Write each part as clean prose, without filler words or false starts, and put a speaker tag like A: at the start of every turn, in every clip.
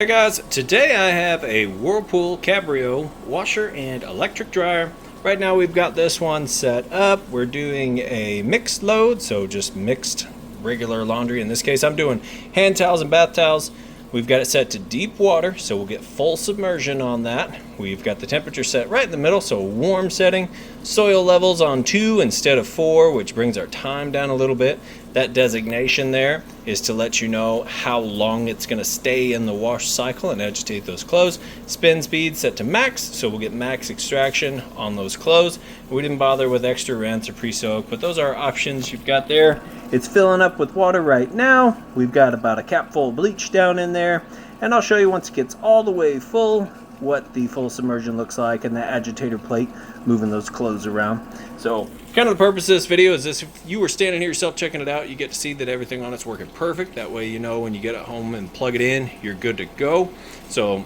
A: Hey guys, today I have a Whirlpool Cabrio washer and electric dryer. Right now we've got this one set up. We're doing a mixed load, so just mixed regular laundry. In this case I'm doing hand towels and bath towels. We've got it set to deep water, so we'll get full submersion on that. We've got the temperature set right in the middle, so a warm setting. Soil levels on 2 instead of 4, which brings our time down a little bit. That designation there is to let you know how long it's going to stay in the wash cycle and agitate those clothes. Spin speed set to max, so we'll get max extraction on those clothes. We didn't bother with extra rinse or pre-soak, but those are options you've got there. It's filling up with water right now. We've got about a cap full of bleach down in there, and I'll show you once it gets all the way full what the full submersion looks like and the agitator plate moving those clothes around. So kind of the purpose of this video is this: if you were standing here yourself checking it out, you get to see that everything on it's working perfect. That way you know when you get it home and plug it in, you're good to go. So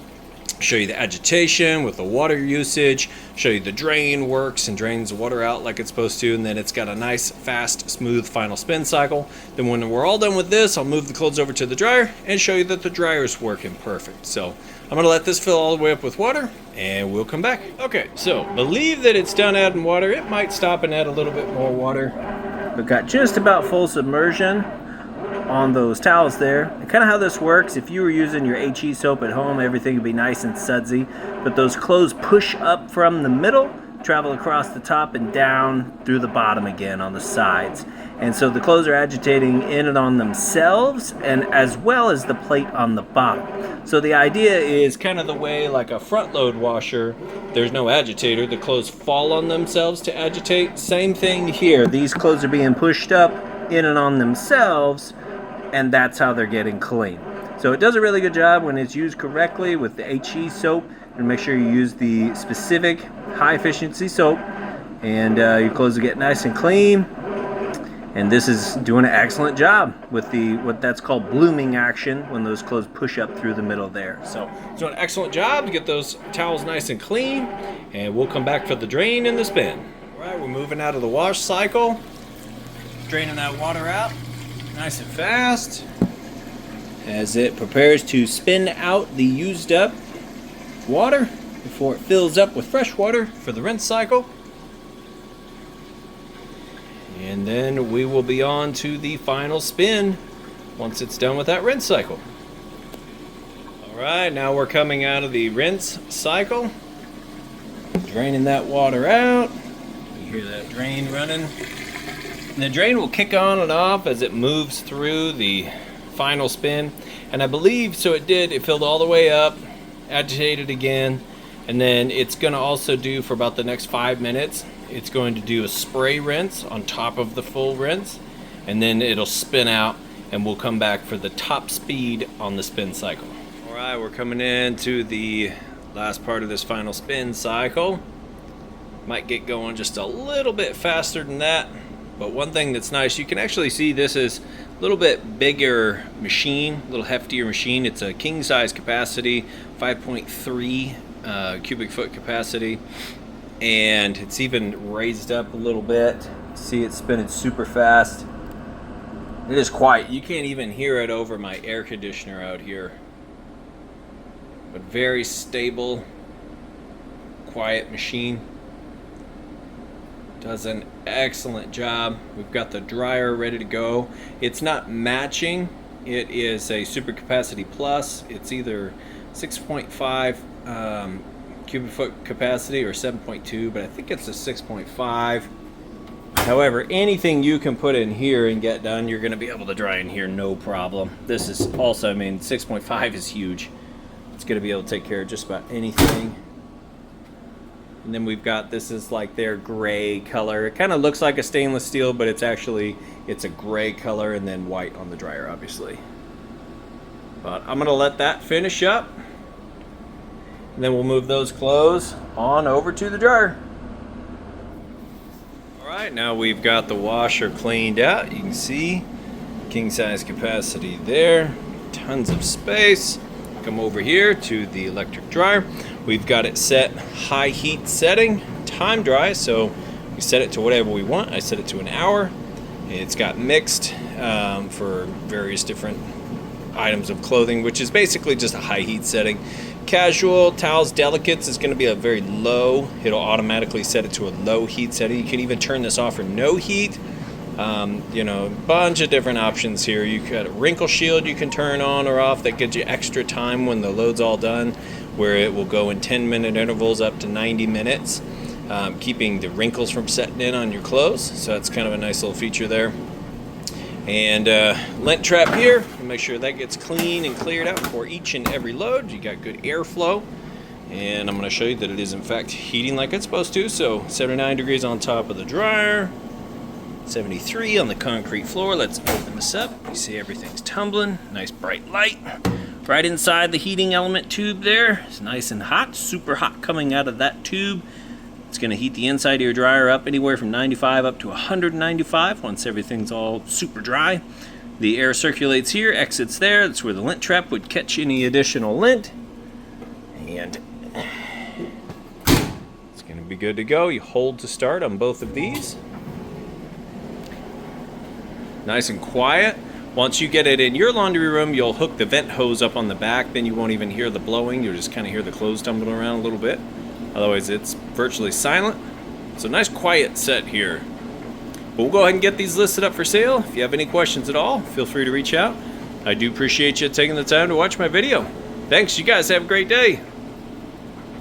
A: show you the agitation with the water usage, show you the drain works and drains the water out like it's supposed to, and then it's got a nice, fast, smooth final spin cycle. Then when we're all done with this, I'll move the clothes over to the dryer and show you that the dryer is working perfect. So I'm gonna let this fill all the way up with water and we'll come back. Okay, so believe that it's done adding water. It might stop and add a little bit more water. We've got just about full submersion on those towels there. And kind of how this works, if you were using your HE soap at home, everything would be nice and sudsy, but those clothes push up from the middle, travel across the top and down through the bottom again on the sides. And so the clothes are agitating in and on themselves, and as well as the plate on the bottom. So the idea is kind of the way like a front load washer, there's no agitator, the clothes fall on themselves to agitate. Same thing here, these clothes are being pushed up in and on themselves, and that's how they're getting clean. So it does a really good job when it's used correctly with the HE soap. And make sure you use the specific high efficiency soap, and your clothes will get nice and clean. And this is doing an excellent job with the what that's called blooming action, when those clothes push up through the middle there. So it's doing an excellent job to get those towels nice and clean, and we'll come back for the drain and the spin. All right, we're moving out of the wash cycle, draining that water out nice and fast as it prepares to spin out the used up water before it fills up with fresh water for the rinse cycle. And then we will be on to the final spin once it's done with that rinse cycle. Alright, now we're coming out of the rinse cycle, draining that water out. You hear that drain running. And the drain will kick on and off as it moves through the final spin. And I believe, so it did, it filled all the way up, agitated again, and then it's going to also do for about the next 5 minutes, it's going to do a spray rinse on top of the full rinse, and then it'll spin out and we'll come back for the top speed on the spin cycle. Alright, we're coming into the last part of this final spin cycle. Might get going just a little bit faster than that, but one thing that's nice, you can actually see this is a little bit bigger machine, a little heftier machine. It's a king size capacity, 5.3 cubic foot capacity, and it's even raised up a little bit. See, it's spinning super fast. It is quiet. You can't even hear it over my air conditioner out here, but very stable, quiet machine. Does an excellent job. We've got the dryer ready to go. It's not matching. It is a super capacity plus. It's either 6.5 cubic foot capacity or 7.2, but I think it's a 6.5. However, anything you can put in here and get done, you're going to be able to dry in here no problem. This is also, I mean, 6.5 is huge. It's going to be able to take care of just about anything. And then we've got, this is like their gray color. It kind of looks like a stainless steel, but it's actually, it's a gray color, and then white on the dryer, obviously. But I'm gonna let that finish up, and then we'll move those clothes on over to the dryer. All right, now we've got the washer cleaned out. You can see king size capacity there, tons of space. Come over here to the electric dryer. We've got it set high heat setting, time dry, so we set it to whatever we want. I set it to an hour. It's got mixed for various different items of clothing, which is basically just a high heat setting. Casual, towels, delicates is going to be a very low. It'll automatically set it to a low heat setting. You can even turn this off for no heat. You know, a bunch of different options here. You got a wrinkle shield you can turn on or off that gives you extra time when the load's all done, where it will go in 10-minute intervals up to 90 minutes, keeping the wrinkles from setting in on your clothes. So that's kind of a nice little feature there. And lint trap here, make sure that gets clean and cleared out for each and every load. You got good airflow, and I'm going to show you that it is in fact heating like it's supposed to. So 79 degrees on top of the dryer, 73 on the concrete floor. Let's open this up. You see everything's tumbling. Nice bright light right inside the heating element tube there. It's nice and hot, super hot coming out of that tube. It's going to heat the inside of your dryer up anywhere from 95 up to 195 once everything's all super dry. The air circulates here, exits there. That's where the lint trap would catch any additional lint. And it's going to be good to go. You hold to start on both of these. Nice and quiet. Once you get it in your laundry room, you'll hook the vent hose up on the back. Then you won't even hear the blowing. You'll just kind of hear the clothes tumbling around a little bit. Otherwise, it's virtually silent. So nice quiet set here. But we'll go ahead and get these listed up for sale. If you have any questions at all, feel free to reach out. I do appreciate you taking the time to watch my video. Thanks, you guys have a great day.